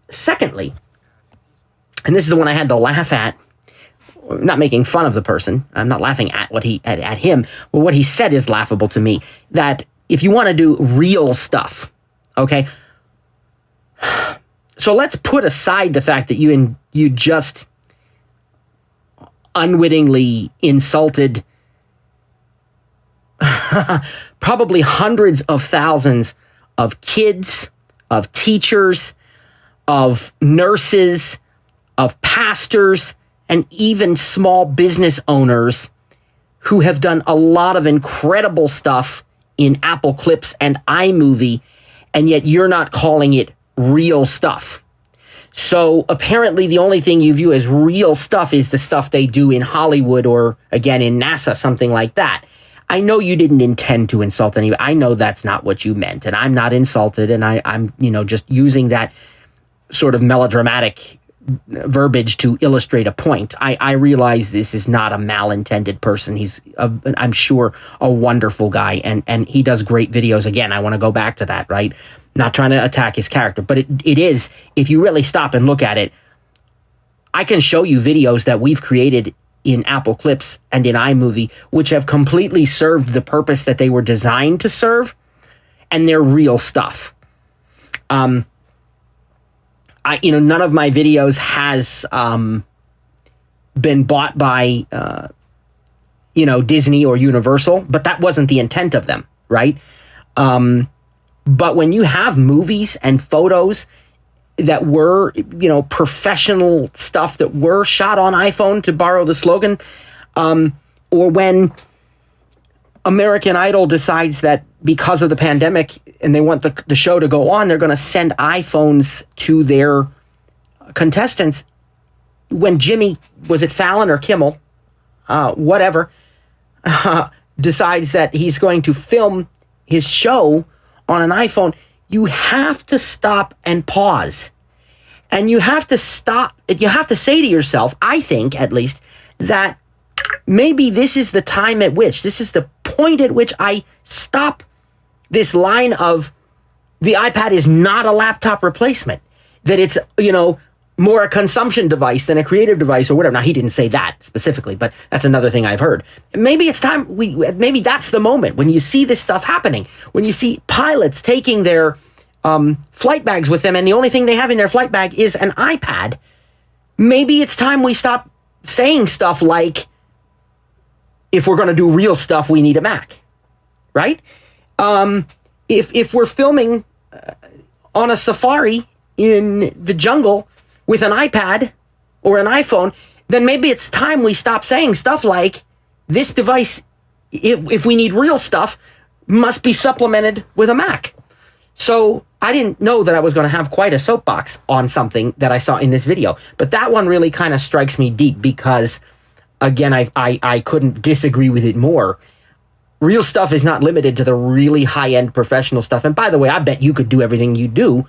Secondly, and this is the one I had to laugh at, not making fun of the person, I'm not laughing at what at him, but what he said is laughable to me, that if you want to do real stuff, okay? So let's put aside the fact that you just unwittingly insulted probably hundreds of thousands of kids, of teachers, of nurses, of pastors, and even small business owners who have done a lot of incredible stuff in Apple Clips and iMovie, and yet you're not calling it real stuff. So apparently the only thing you view as real stuff is the stuff they do in Hollywood or, again, in NASA, something like that. I know you didn't intend to insult anybody. I know that's not what you meant, and I'm not insulted, and I'm just using that sort of melodramatic verbiage to illustrate a point. I realize this is not a malintended person. He's, I'm sure, a wonderful guy, and he does great videos. Again, I want to go back to that, right? Not trying to attack his character, but it is, if you really stop and look at it, I can show you videos that we've created in Apple Clips and in iMovie, which have completely served the purpose that they were designed to serve, and they're real stuff. None of my videos has been bought by Disney or Universal, but that wasn't the intent of them, right? But when you have movies and photos that were, professional stuff that were shot on iPhone, to borrow the slogan, or when American Idol decides that because of the pandemic and they want the show to go on, they're going to send iPhones to their contestants. When Jimmy, was it Fallon or Kimmel, whatever, decides that he's going to film his show on an iPhone, you have to stop and pause. And you have to stop, you have to say to yourself, I think at least, that maybe this is the time at which, this is the point at which I stop this line of the iPad is not a laptop replacement, that it's, more a consumption device than a creative device or whatever. Now, he didn't say that specifically, but that's another thing I've heard. Maybe it's time, maybe that's the moment when you see this stuff happening, when you see pilots taking their flight bags with them and the only thing they have in their flight bag is an iPad. Maybe it's time we stop saying stuff like, if we're going to do real stuff, we need a Mac, right? If we're filming on a safari in the jungle with an iPad or an iPhone, then maybe it's time we stop saying stuff like, this device, if we need real stuff, must be supplemented with a Mac. So I didn't know that I was going to have quite a soapbox on something that I saw in this video, but that one really kind of strikes me deep because, again, I couldn't disagree with it more. Real stuff is not limited to the really high-end professional stuff. And by the way, I bet you could do everything you do,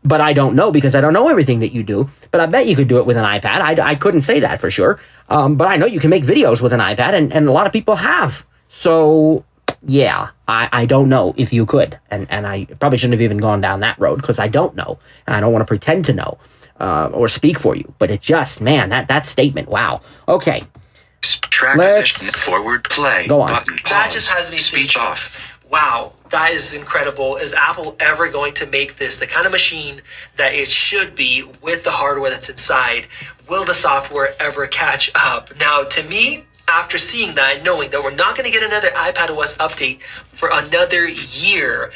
but I don't know because I don't know everything that you do. But I bet you could do it with an iPad. I couldn't say that for sure. But I know you can make videos with an iPad, and a lot of people have. So, yeah, I don't know if you could. And I probably shouldn't have even gone down that road because I don't know. And I don't want to pretend to know or speak for you. But it just, man, that statement, wow. Okay. Track position, forward, play, go on. button, pause, That just has me speech thinking, off. wow, that is incredible. Is Apple ever going to make this the kind of machine that it should be with the hardware that's inside? Will the software ever catch up? Now, to me, after seeing that and knowing that we're not going to get another iPadOS update for another year,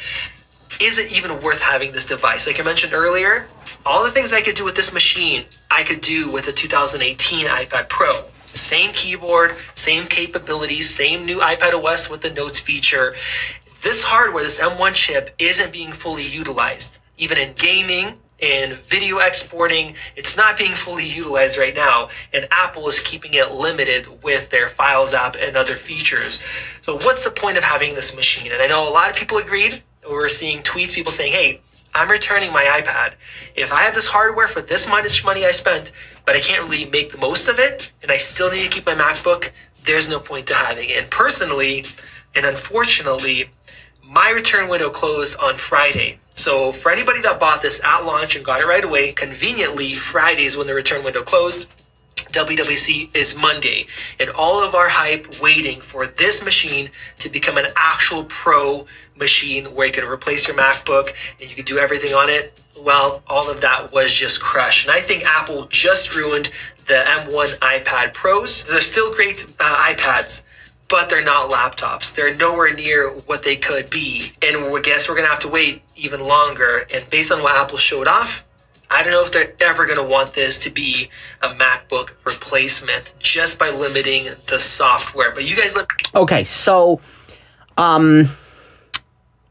is it even worth having this device? Like I mentioned earlier, all the things I could do with this machine, I could do with the 2018 iPad Pro. Same keyboard, same capabilities, same new iPadOS with the Notes feature. This hardware, this M1 chip, isn't being fully utilized. Even in gaming and video exporting, it's not being fully utilized right now, and Apple is keeping it limited with their Files app and other features. So what's the point of having this machine? And I know a lot of people agreed. We're seeing tweets, people saying, hey, I'm returning my iPad. If I have this hardware for this much money I spent, but I can't really make the most of it, and I still need to keep my MacBook, there's no point to having it. And personally, and unfortunately, my return window closed on Friday. So for anybody that bought this at launch and got it right away, conveniently, Fridays when the return window closed, WWC is Monday. And all of our hype waiting for this machine to become an actual pro machine where you can replace your MacBook and you can do everything on it, well, all of that was just crushed. And I think Apple just ruined the M1 iPad Pros. They're still great iPads, but they're not laptops. They're nowhere near what they could be. And I guess we're going to have to wait even longer. And based on what Apple showed off, I don't know if they're ever going to want this to be a MacBook replacement just by limiting the software. But you guys let... Okay, so,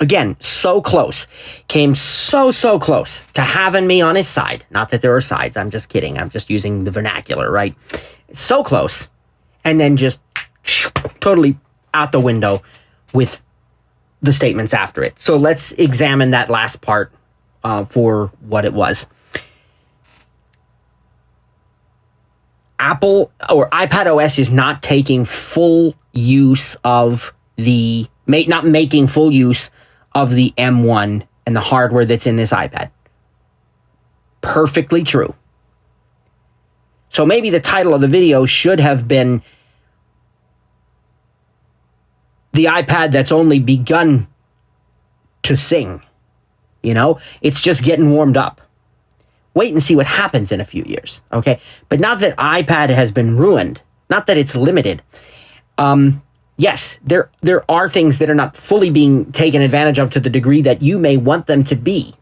again, so close. Came so close to having me on his side. Not that there are sides. I'm just kidding. I'm just using the vernacular, right? So close. And then just totally out the window with the statements after it. So let's examine that last part for what it was. Apple or iPad OS is not taking full use of not making full use of the M1 and the hardware that's in this iPad. Perfectly true. So maybe the title of the video should have been the iPad that's only begun to sing. You know, it's just getting warmed up. Wait and see what happens in a few years, okay? But not that iPad has been ruined, not that it's limited. Yes, there are things that are not fully being taken advantage of to the degree that you may want them to be.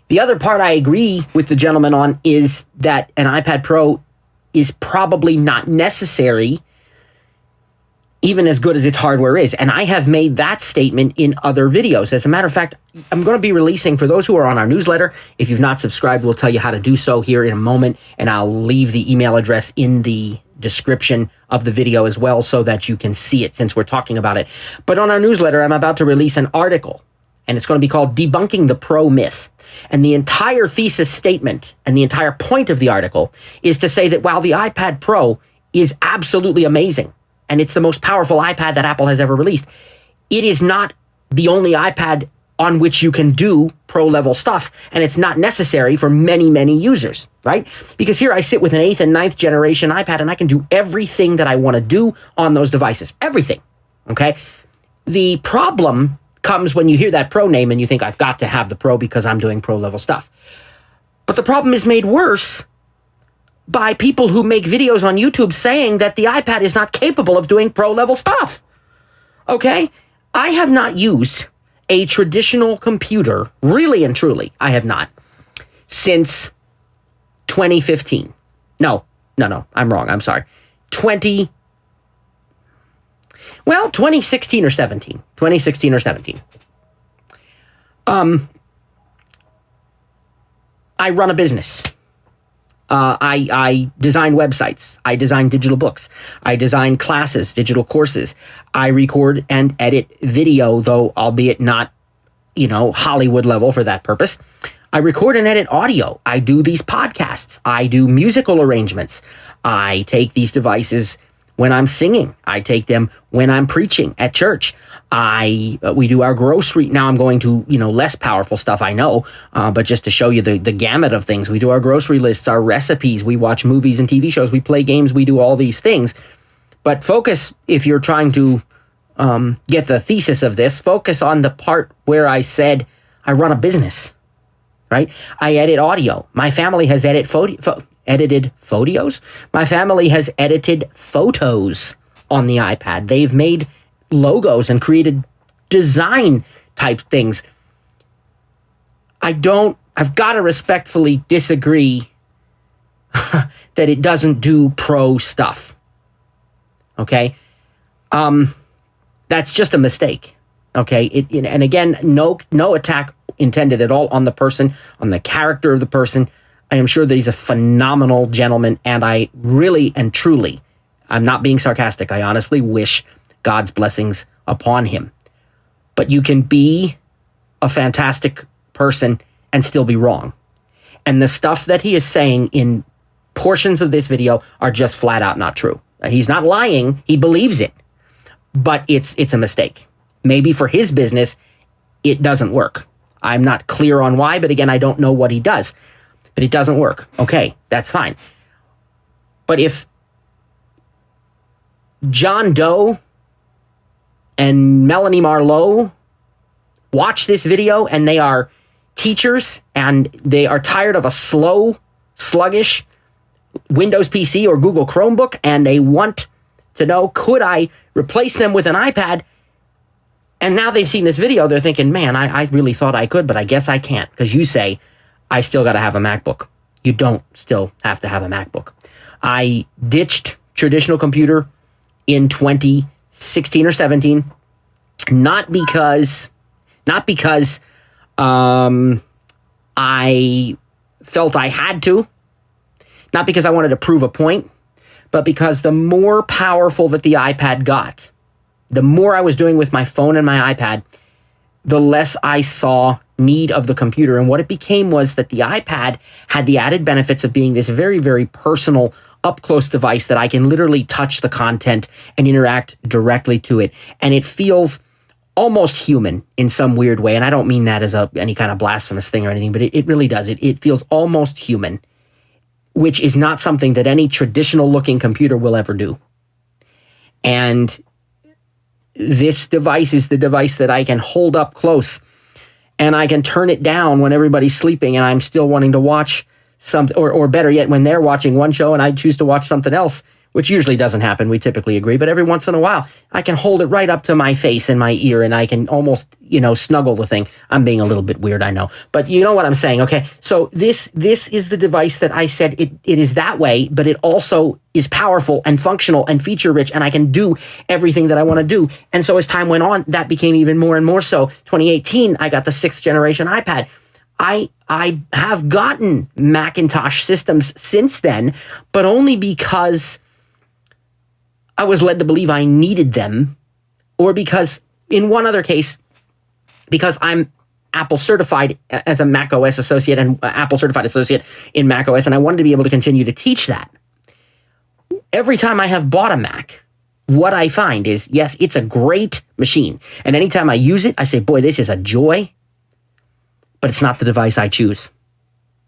The other part I agree with the gentleman on is that an iPad Pro is probably not necessary, even as good as its hardware is. And I have made that statement in other videos. As a matter of fact, I'm going to be releasing, for those who are on our newsletter, if you've not subscribed, we'll tell you how to do so here in a moment. And I'll leave the email address in the description of the video as well so that you can see it since we're talking about it. But on our newsletter, I'm about to release an article, and it's going to be called Debunking the Pro Myth. And the entire thesis statement and the entire point of the article is to say that while the iPad Pro is absolutely amazing, and it's the most powerful iPad that Apple has ever released, it is not the only iPad on which you can do pro-level stuff, and it's not necessary for many users, right? Because here I sit with an 8th and 9th generation iPad, and I can do everything that I want to do on those devices. Everything, okay? The problem comes when you hear that Pro name and you think, I've got to have the Pro because I'm doing pro-level stuff. But the problem is made worse by people who make videos on YouTube saying that the iPad is not capable of doing pro-level stuff. Okay? I have not used a traditional computer, really and truly, I have not, since 2015. No, I'm wrong. I'm sorry. 2016 or 17. 2016 or 17. I run a business. I design websites. I design digital books. I design classes, digital courses. I record and edit video, though albeit not, Hollywood level for that purpose. I record and edit audio. I do these podcasts. I do musical arrangements. I take these devices when I'm singing. I take them when I'm preaching at church. We do our grocery. Now I'm going to, less powerful stuff, I know, but just to show you the gamut of things. We do our grocery lists, our recipes. We watch movies and TV shows. We play games. We do all these things. But focus, if you're trying to get the thesis of this, focus on the part where I said I run a business, right? I edit audio. My family has edited photos. My family has edited photos on the iPad. They've made logos and created design type things. I've got to respectfully disagree that it doesn't do pro stuff. Okay? That's just a mistake. Okay? And again, no attack intended at all on the person, on the character of the person. I am sure that he's a phenomenal gentleman, and I really and truly, I'm not being sarcastic, I honestly wish God's blessings upon him. But you can be a fantastic person and still be wrong. And the stuff that he is saying in portions of this video are just flat out not true. He's not lying. He believes it. But it's a mistake. Maybe for his business, it doesn't work. I'm not clear on why, but again, I don't know what he does. But it doesn't work. Okay, that's fine. But if John Doe and Melanie Marlowe watch this video and they are teachers and they are tired of a slow, sluggish Windows PC or Google Chromebook and they want to know, could I replace them with an iPad? And now they've seen this video, they're thinking, man, I really thought I could, but I guess I can't, because you say, I still got to have a MacBook. You don't still have to have a MacBook. I ditched traditional computer in 2016 or 17, not because I felt I had to, not because I wanted to prove a point, but because the more powerful that the iPad got, the more I was doing with my phone and my iPad, the less I saw need of the computer. And what it became was that the iPad had the added benefits of being this very, very personal, up-close device that I can literally touch the content and interact directly to it. And it feels almost human in some weird way. And I don't mean that as any kind of blasphemous thing or anything, but it really does. It feels almost human, which is not something that any traditional-looking computer will ever do. And this device is the device that I can hold up close and I can turn it down when everybody's sleeping and I'm still wanting to watch something, or better yet, when they're watching one show and I choose to watch something else, which usually doesn't happen, we typically agree, but every once in a while, I can hold it right up to my face and my ear and I can almost, snuggle the thing. I'm being a little bit weird, I know, but you know what I'm saying, okay? So this is the device that I said it is that way, but it also is powerful and functional and feature-rich, and I can do everything that I want to do. And so as time went on, that became even more and more so. 2018, I got the 6th generation iPad. I have gotten Macintosh systems since then, but only because I was led to believe I needed them, or because, in one other case, because I'm Apple certified as a Mac OS associate and Apple certified associate in Mac OS, and I wanted to be able to continue to teach that. Every time I have bought a Mac, what I find is, yes, it's a great machine. And anytime I use it, I say, boy, this is a joy, but it's not the device I choose.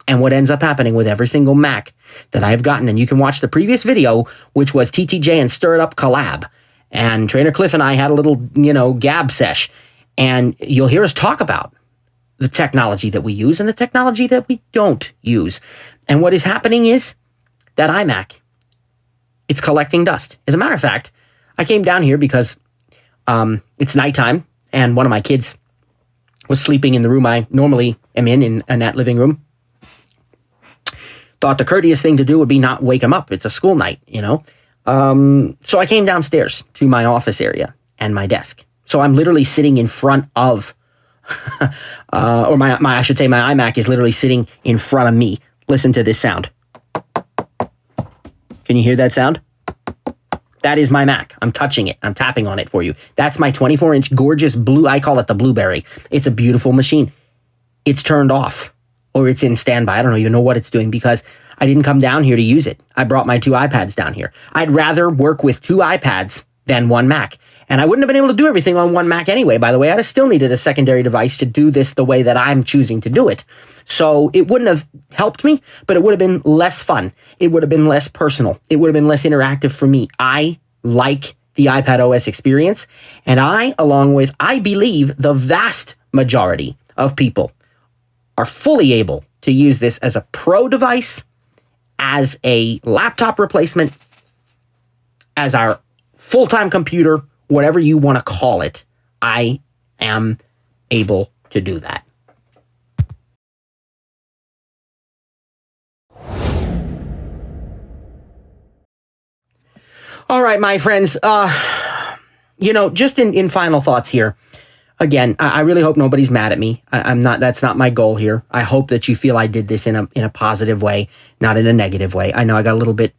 And what ends up happening with every single Mac that I've gotten, and you can watch the previous video, which was TTJ and Stir It Up collab. And Trainer Cliff and I had a little, gab sesh. And you'll hear us talk about the technology that we use and the technology that we don't use. And what is happening is that iMac, it's collecting dust. As a matter of fact, I came down here because it's nighttime and one of my kids was sleeping in the room I normally am in that living room. Thought the courteous thing to do would be not wake him up. It's a school night, So I came downstairs to my office area and my desk. So I'm literally sitting in front of, or I should say my iMac is literally sitting in front of me. Listen to this sound. Can you hear that sound? That is my Mac. I'm touching it. I'm tapping on it for you. That's my 24-inch gorgeous blue. I call it the Blueberry. It's a beautiful machine. It's turned off or it's in standby. I don't even know what it's doing because I didn't come down here to use it. I brought my 2 iPads down here. I'd rather work with 2 iPads than 1 Mac. And I wouldn't have been able to do everything on 1 Mac anyway, by the way. I'd have still needed a secondary device to do this the way that I'm choosing to do it. So it wouldn't have helped me, but it would have been less fun. It would have been less personal. It would have been less interactive for me. I like the iPad OS experience, and I believe, the vast majority of people are fully able to use this as a pro device, as a laptop replacement, as our full-time computer, whatever you want to call it. I am able to do that. All right, my friends, just in final thoughts here. Again, I really hope nobody's mad at me. That's not my goal here. I hope that you feel I did this in a positive way, not in a negative way. I know I got a little bit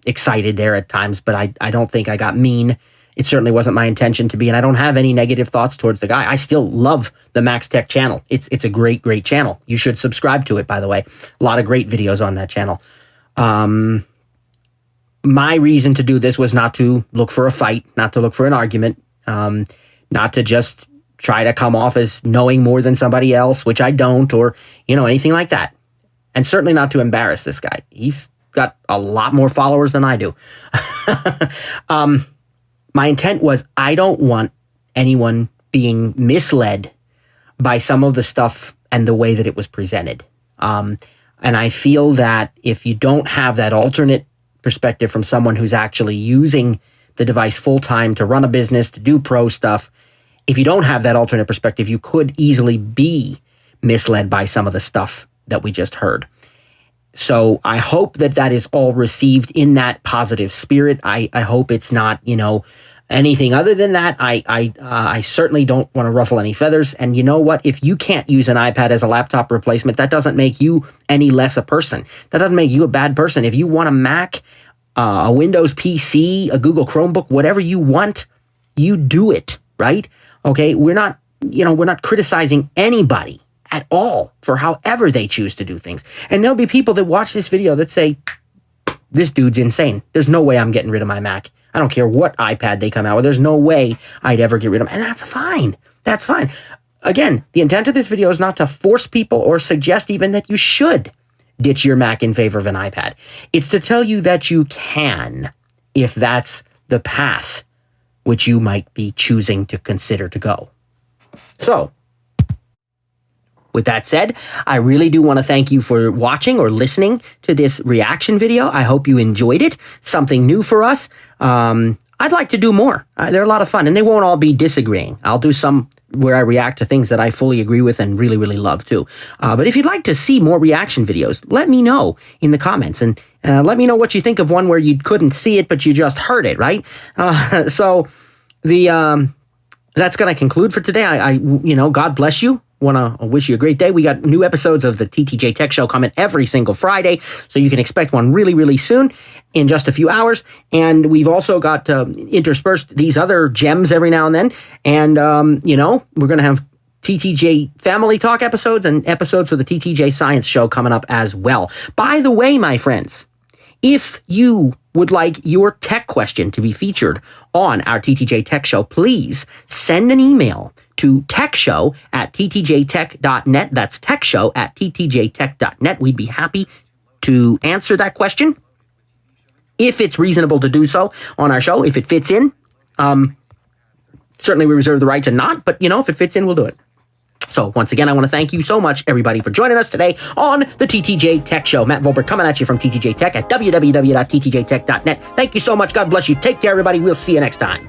excited there at times, but I don't think I got mean. It certainly wasn't my intention to be, and I don't have any negative thoughts towards the guy. I still love the Max Tech channel. It's a great, great channel. You should subscribe to it, by the way. A lot of great videos on that channel. my reason to do this was not to look for a fight, not to look for an argument, not to just try to come off as knowing more than somebody else, which I don't, or, anything like that. And certainly not to embarrass this guy. He's got a lot more followers than I do. My intent was, I don't want anyone being misled by some of the stuff and the way that it was presented. And I feel that if you don't have that alternate perspective from someone who's actually using the device full time to run a business, to do pro stuff, if you don't have that alternate perspective, you could easily be misled by some of the stuff that we just heard. So I hope that is all received in that positive spirit. I hope it's not, anything other than that. I certainly don't want to ruffle any feathers. And you know what? If you can't use an iPad as a laptop replacement, that doesn't make you any less a person. That doesn't make you a bad person. If you want a Mac, a Windows PC, a Google Chromebook, whatever you want, you do it, right? Okay, we're not criticizing anybody at all for however they choose to do things. And there'll be people that watch this video that say, this dude's insane. There's no way I'm getting rid of my Mac. I don't care what iPad they come out with. There's no way I'd ever get rid of them. And that's fine. That's fine. Again, the intent of this video is not to force people or suggest even that you should ditch your Mac in favor of an iPad. It's to tell you that you can, if that's the path which you might be choosing to consider to go. So, with that said, I really do want to thank you for watching or listening to this reaction video. I hope you enjoyed it. Something new for us. I'd like to do more. They're a lot of fun, and they won't all be disagreeing. I'll do some where I react to things that I fully agree with and really, really love too. But if you'd like to see more reaction videos, let me know in the comments, and let me know what you think of one where you couldn't see it, but you just heard it, right? So that's going to conclude for today. I God bless you. Want to wish you a great day. We got new episodes of the TTJ Tech Show coming every single Friday, so you can expect one really, really soon in just a few hours. And we've also got interspersed these other gems every now and then. And, we're going to have TTJ Family Talk episodes and episodes for the TTJ Science Show coming up as well. By the way, my friends, if you would like your tech question to be featured on our TTJ Tech Show, please send an email to techshow@ttjtech.net. That's techshow@ttjtech.net. We'd be happy to answer that question if it's reasonable to do so on our show, if it fits in. Certainly we reserve the right to not, but if it fits in, we'll do it. So once again, I want to thank you so much, everybody, for joining us today on the TTJ Tech Show. Matt Volberg coming at you from TTJ Tech at www.ttjtech.net. Thank you so much. God bless you. Take care, everybody. We'll see you next time.